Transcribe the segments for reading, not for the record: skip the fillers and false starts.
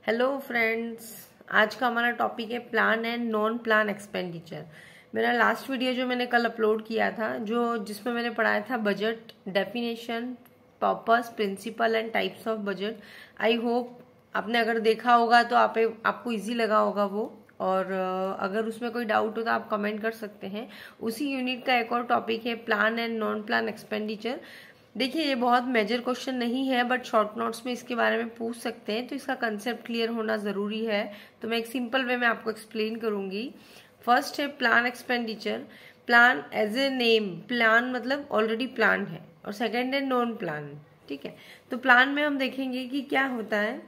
Hello friends, आज का हमारा टॉपिक है plan and non plan expenditure. मेरा लास्ट वीडियो जो मैंने कल अपलोड किया था, जिसमें मैंने पढ़ाया था budget definition, purpose, principle and types of budget. I hope आपने अगर देखा होगा तो आपको इजी लगा होगा वो। और अगर उसमें कोई डाउट हो तो आप कमेंट कर सकते हैं। उसी यूनिट का एक और टॉपिक है plan and non plan expenditure. देखिए, ये बहुत मेजर क्वेश्चन नहीं है, बट शॉर्ट नोट्स में इसके बारे में पूछ सकते हैं, तो इसका कंसेप्ट क्लियर होना जरूरी है। तो मैं एक सिंपल वे में आपको एक्सप्लेन करूंगी। फर्स्ट है plan expenditure. Plan as a name, plan मतलब ऑलरेडी प्लान है। और सेकेंड है नॉन प्लान। ठीक है, तो प्लान में हम देखेंगे कि क्या होता है।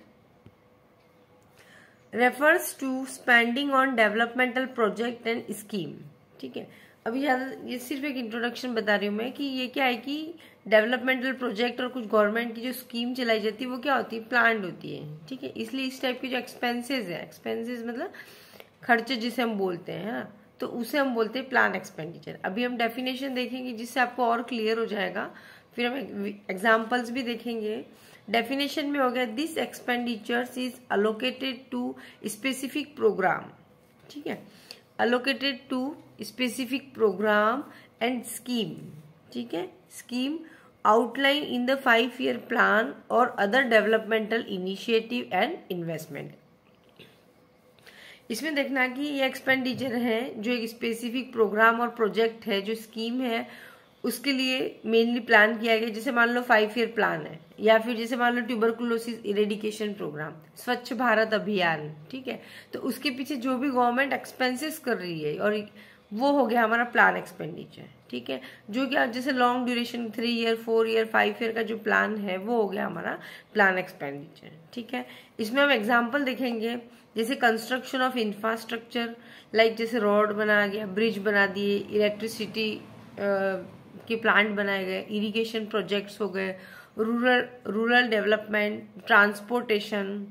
Refers to spending on developmental project and scheme. ठीक है, अभी ये सिर्फ एक इंट्रोडक्शन बता रही हूँ मैं कि ये क्या है कि डेवलपमेंटल प्रोजेक्ट और कुछ गवर्नमेंट की जो स्कीम चलाई जाती है वो क्या होती है, प्लान्ड होती है। ठीक है, इसलिए इस टाइप के जो एक्सपेंसेस है, एक्सपेंसेस मतलब खर्चे जिसे हम बोलते हैं, है ना, तो उसे हम बोलते हैं प्लान एक्सपेंडिचर। अभी हम डेफिनेशन देखेंगे जिससे आपको और क्लियर हो जाएगा, फिर हम एग्जाम्पल्स भी देखेंगे। डेफिनेशन में हो गया, this expenditures is allocated to specific programme. ठीक है, allocated to specific programme and scheme. ठीक है, scheme outline in the 5-year plan और other developmental initiative and investment. इसमें देखना कि ये एक्सपेंडिचर है जो एक स्पेसिफिक प्रोग्राम और प्रोजेक्ट है, जो स्कीम है उसके लिए मेनली प्लान किया गया। जैसे मान लो 5-year प्लान है, या फिर जैसे मान लो ट्यूबरकुलोसिस इरेडिकेशन प्रोग्राम, स्वच्छ भारत अभियान। ठीक है, तो उसके पीछे जो भी गवर्नमेंट एक्सपेंसेस कर रही है, और वो हो गया हमारा प्लान एक्सपेंडिचर। ठीक है, जो कि जैसे long duration 3-year, 4-year, 5-year का जो प्लान है वो हो गया हमारा प्लान एक्सपेंडिचर। ठीक है, इसमें हम एग्जाम्पल देखेंगे, जैसे कंस्ट्रक्शन ऑफ इंफ्रास्ट्रक्चर, लाइक जैसे रोड बना गया, ब्रिज बना दिए, इलेक्ट्रिसिटी के प्लांट बनाए गए, इरिगेशन प्रोजेक्ट्स हो गए, rural development, transportation,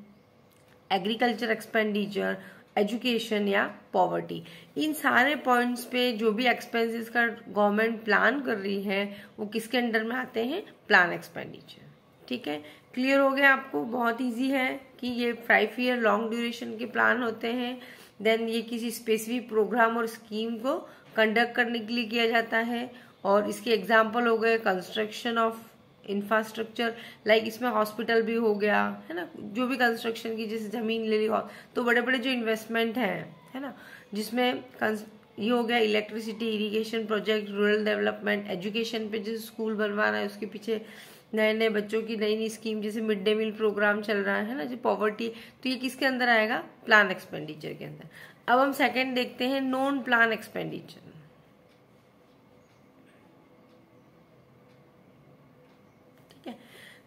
agriculture expenditure, education या पॉवर्टी। इन सारे पॉइंट्स पे जो भी एक्सपेंसेस का गवर्नमेंट प्लान कर रही है वो किसके अंडर में आते हैं, प्लान एक्सपेंडिचर। ठीक है, क्लियर हो गया आपको? बहुत इजी है कि ये 5-year लॉन्ग ड्यूरेशन के प्लान होते हैं। देन ये किसी स्पेसिफिक प्रोग्राम और स्कीम को कंडक्ट करने के लिए किया जाता है। और इसके एग्जाम्पल हो गए कंस्ट्रक्शन ऑफ इंफ्रास्ट्रक्चर, लाइक इसमें हॉस्पिटल भी हो गया, है ना, जो भी कंस्ट्रक्शन की, जैसे जमीन ले ली हो तो बड़े बड़े जो इन्वेस्टमेंट है ना, जिसमें ये हो गया electricity, irrigation project, rural development, education पे जैसे स्कूल बनवाना है उसके पीछे नए नए बच्चों की नई नई स्कीम, जैसे मिड डे मील प्रोग्राम चल रहा है ना, जो पॉवर्टी, तो ये किसके अंदर आएगा, प्लान एक्सपेंडिचर के अंदर। अब हम सेकेंड देखते हैं, non plan expenditure.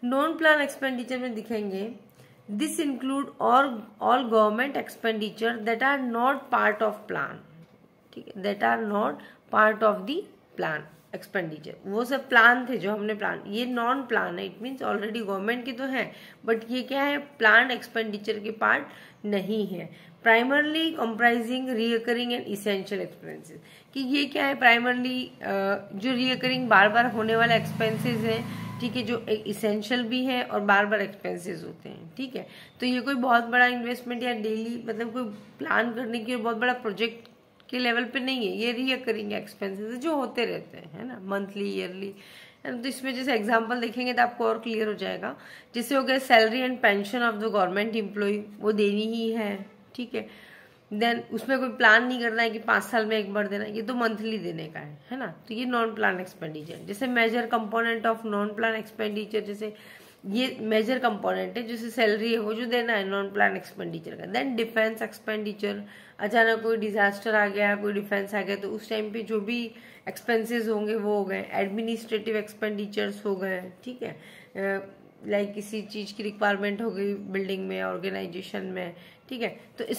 Non plan expenditure में दिखेंगे, this include all government expenditure that are not part of plan. ठीक है, that are not part of the plan expenditure. वो सब प्लान थे जो हमने प्लान, ये नॉन प्लान है, इट मीन्स ऑलरेडी गवर्नमेंट की तो है, बट ये क्या है, प्लान एक्सपेंडिचर के पार्ट नहीं है। Primarily comprising recurring and essential expenses, कि ये क्या है, प्राइमरली जो रिकरिंग बार बार होने वाले एक्सपेंसेस हैं। ठीक है, जो एक इसेंशियल भी है और बार बार एक्सपेंसेस होते हैं। ठीक है, तो ये कोई बहुत बड़ा इन्वेस्टमेंट या डेली मतलब कोई प्लान करने की बहुत बड़ा प्रोजेक्ट के लेवल पे नहीं है, ये रिकरिंग एक्सपेंसेस जो होते रहते हैं, है ना, मंथली, ईयरली। तो इसमें जैसे एग्जांपल देखेंगे तो आपको और क्लियर हो जाएगा। जैसे हो गया salary and pension of the government employ, वो देनी ही है। ठीक है, देन उसमें कोई प्लान नहीं करना है कि 5 साल में एक बार देना है, ये तो मंथली देने का है ना, तो ये नॉन प्लान एक्सपेंडिचर। जैसे major component of non plan expenditure, जैसे ये मेजर कंपोनेंट है, जैसे सैलरी है वो जो देना है नॉन प्लान एक्सपेंडिचर का। देन डिफेंस एक्सपेंडिचर, अचानक कोई डिजास्टर आ गया, कोई डिफेंस आ गया, तो उस टाइम पे जो भी एक्सपेंसेस होंगे वो हो गए। एडमिनिस्ट्रेटिव एक्सपेंडिचर्स हो गए। ठीक है, लाइक किसी चीज की रिक्वायरमेंट हो गई बिल्डिंग में, ऑर्गेनाइजेशन में। ठीक है, तो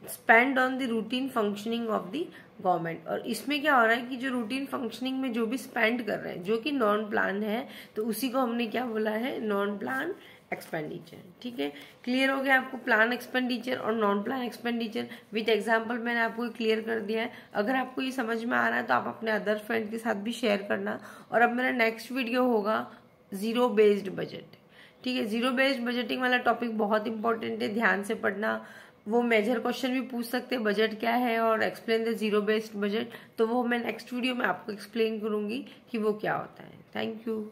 spend on the routine functioning of the government. और इसमें क्या हो रहा है कि जो रूटीन फंक्शनिंग में जो भी स्पेंड कर रहे हैं, जो कि नॉन प्लान है, तो उसी को हमने क्या बोला है, नॉन प्लान एक्सपेंडिचर। ठीक है, क्लियर हो गया आपको प्लान एक्सपेंडिचर और non plan expenditure with example मैंने आपको क्लियर कर दिया है। अगर आपको ये समझ में आ रहा है तो आप अपने अदर फ्रेंड के साथ भी शेयर करना। और अब मेरा नेक्स्ट वीडियो होगा जीरो बेस्ड बजट। ठीक है। जीरो बेस्ड बजटिंग वाला टॉपिक बहुत इंपॉर्टेंट है, ध्यान से पढ़ना। वो मेजर क्वेश्चन भी पूछ सकते हैं, बजट क्या है और explain the zero based budget. तो वो मैं नेक्स्ट वीडियो में आपको एक्सप्लेन करूंगी कि वो क्या होता है। Thank you.